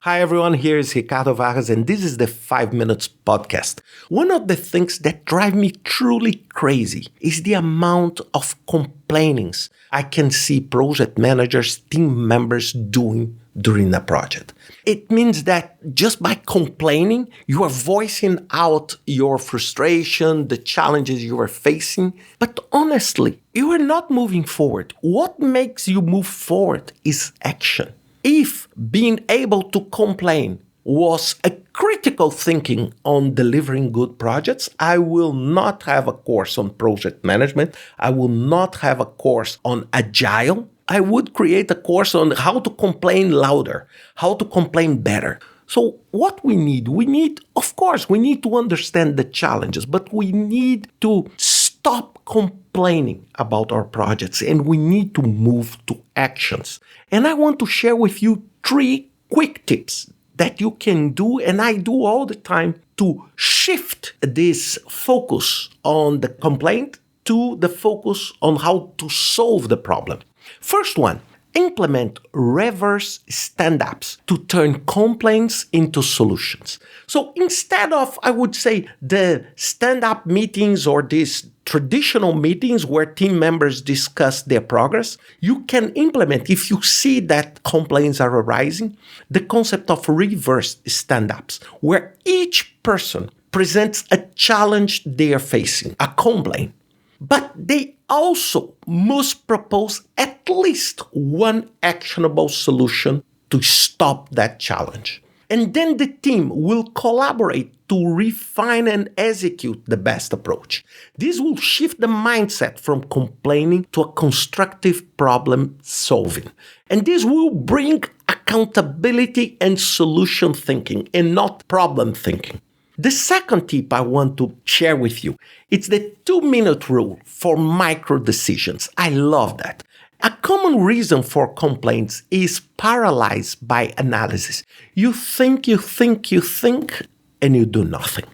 Hi everyone, here is Ricardo Vargas and this is the 5 Minutes Podcast. One of the things that drive me truly crazy is the amount of complainings I can see project managers, team members doing during a project. It means that just by complaining, you are voicing out your frustration, the challenges you are facing, but honestly, you are not moving forward. What makes you move forward is action. If being able to complain was a critical thinking on delivering good projects, I will not have a course on project management. I will not have a course on agile. I would create a course on how to complain louder, how to complain better. So what we need, of course, we need to understand the challenges, but we need to stop complaining about our projects and we need to move to actions. And I want to share with you 3 quick tips that you can do, and I do all the time, to shift this focus on the complaint to the focus on how to solve the problem. First one, implement reverse stand-ups to turn complaints into solutions. So instead of, I would say, the stand-up meetings or these traditional meetings where team members discuss their progress, you can implement, if you see that complaints are arising, the concept of reverse stand-ups, where each person presents a challenge they are facing, a complaint. But they also must propose at least one actionable solution to stop that challenge. And then the team will collaborate to refine and execute the best approach. This will shift the mindset from complaining to a constructive problem solving. And this will bring accountability and solution thinking and not problem thinking. The second tip I want to share with you, it's the 2-minute rule for micro decisions. I love that. A common reason for complaints is paralyzed by analysis. You think, and you do nothing.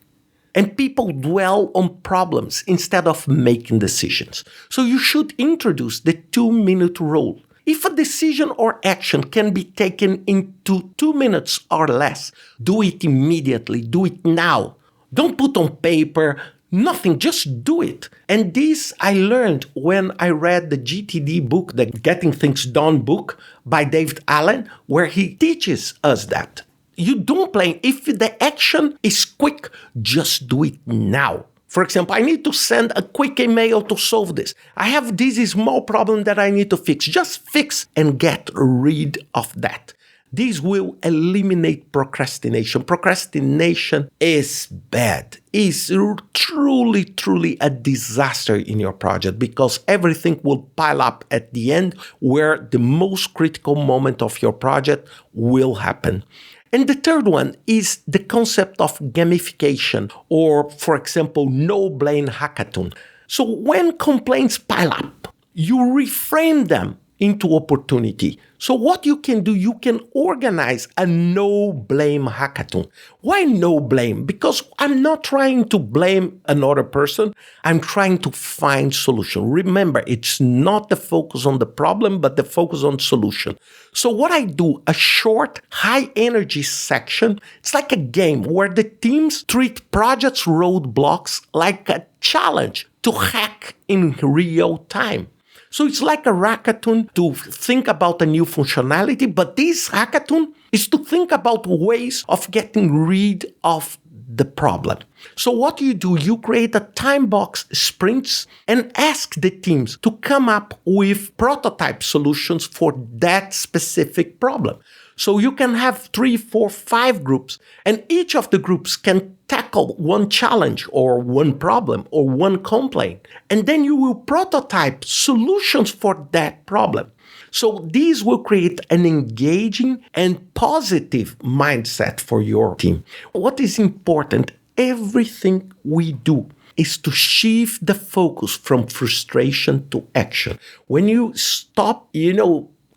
And people dwell on problems instead of making decisions. So you should introduce the 2-minute rule. If a decision or action can be taken into 2 minutes or less, do it immediately, do it now. Don't put on paper, nothing, just do it. And this I learned when I read the GTD book, the Getting Things Done book by David Allen, where he teaches us that. You don't blame. If the action is quick, just do it now. For example, I need to send a quick email to solve this. I have this small problem that I need to fix. Just fix and get rid of that. This will eliminate procrastination. Procrastination is bad. It's truly a disaster in your project because everything will pile up at the end where the most critical moment of your project will happen. And the third one is the concept of gamification or, for example, No-Blame Hackathon. So when complaints pile up, you reframe them into opportunity. So what you can do, you can organize a no-blame hackathon. Why no blame? Because I'm not trying to blame another person. I'm trying to find solution. Remember, it's not the focus on the problem, but the focus on solution. So what I do, a short, high-energy section, it's like a game where the teams treat projects roadblocks like a challenge to hack in real time. So it's like a hackathon to think about a new functionality, but this hackathon is to think about ways of getting rid of the problem. So what you do, you create a time box sprints and ask the teams to come up with prototype solutions for that specific problem. So you can have 3, 4, 5 groups, and each of the groups can tackle one challenge or one problem or one complaint. And then you will prototype solutions for that problem. So these will create an engaging and positive mindset for your team. What is important, everything we do is to shift the focus from frustration to action. When you stop,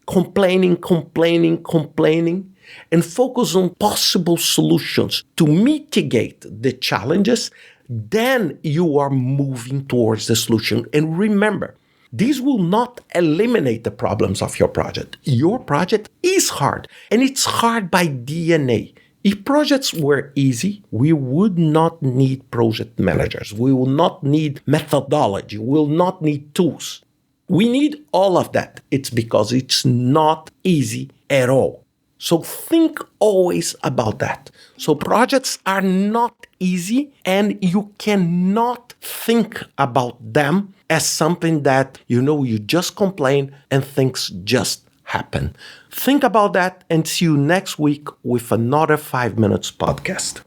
complaining, and focus on possible solutions to mitigate the challenges, then you are moving towards the solution. And remember, This will not eliminate the problems of your project. Your project is hard, and it's hard by DNA. If projects were easy, we would not need project managers. We will not need methodology. We will not need tools. We need all of that. It's because it's not easy at all. So think always about that. So projects are not easy, and you cannot think about them as something that, you just complain and things just happen. Think about that, and see you next week with another 5 Minutes podcast.